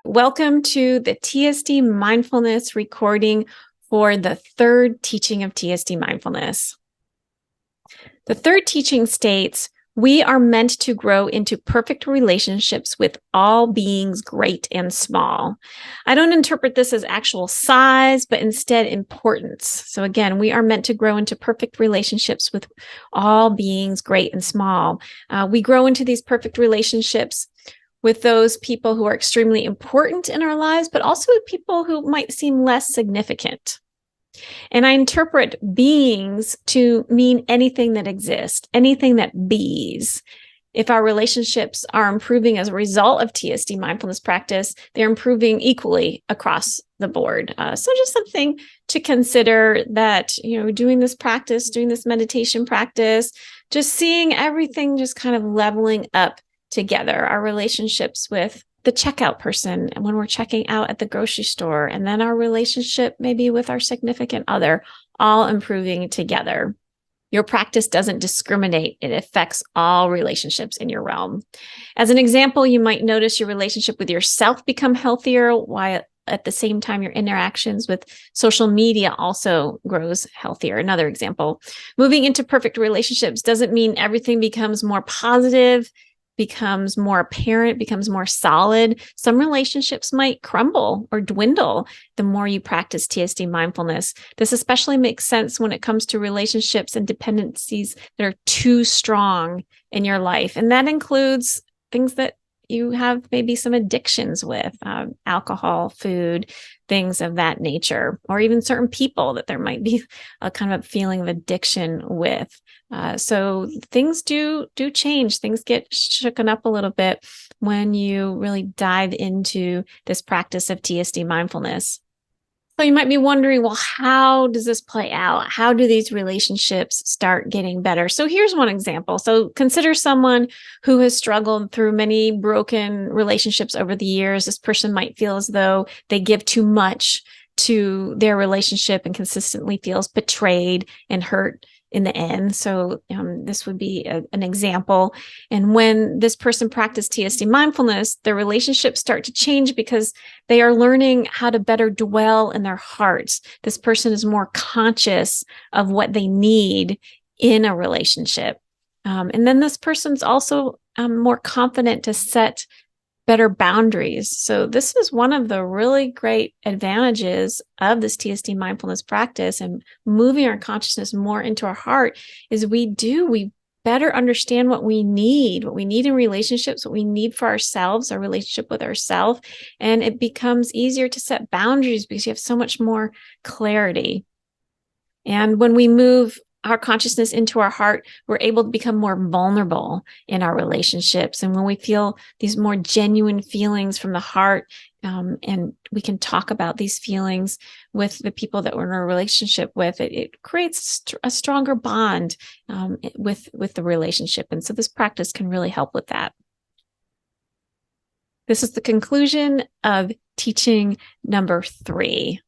Welcome to the TSD Mindfulness recording for the third teaching of TSD Mindfulness. The third teaching states, we are meant to grow into perfect relationships with all beings, great and small. I don't interpret this as actual size, but instead importance. So again, we are meant to grow into perfect relationships with all beings, great and small. We grow into these perfect relationships with those people who are extremely important in our lives, but also with people who might seem less significant. And I interpret beings to mean anything that exists, anything that bees. If our relationships are improving as a result of TSD mindfulness practice, they're improving equally across the board. So just something to consider that, doing this practice, doing this meditation practice, just seeing everything just kind of leveling up together, our relationships with the checkout person and when we're checking out at the grocery store, and then our relationship maybe with our significant other, all improving together. Your practice doesn't discriminate. It affects all relationships in your realm. As an example, you might notice your relationship with yourself become healthier, while at the same time your interactions with social media also grows healthier. Another example, moving into perfect relationships doesn't mean everything becomes more positive, becomes more apparent, becomes more solid. Some relationships might crumble or dwindle the more you practice TSD mindfulness. This especially makes sense when it comes to relationships and dependencies that are too strong in your life. And that includes things that you have maybe some addictions with, alcohol, food, things of that nature, or even certain people that there might be a kind of feeling of addiction with. So things do change. Things get shooken up a little bit when you really dive into this practice of TSD mindfulness. So you might be wondering, well, how does this play out? How do these relationships start getting better? So here's one example. So consider someone who has struggled through many broken relationships over the years. This person might feel as though they give too much to their relationship and consistently feels betrayed and hurt in the end. So this would be an example. And when this person practiced TSD mindfulness, their relationships start to change because they are learning how to better dwell in their hearts. This person is more conscious of what they need in a relationship. And then this person's also more confident to set better boundaries. So this is one of the really great advantages of this TSD mindfulness practice and moving our consciousness more into our heart is we better understand what we need in relationships, what we need for ourselves, our relationship with ourselves. And it becomes easier to set boundaries because you have so much more clarity. And when we move our consciousness into our heart, we're able to become more vulnerable in our relationships. And when we feel these more genuine feelings from the heart, and we can talk about these feelings with the people that we're in a relationship with, it creates a stronger bond with the relationship. And so this practice can really help with that. This is the conclusion of teaching number 3.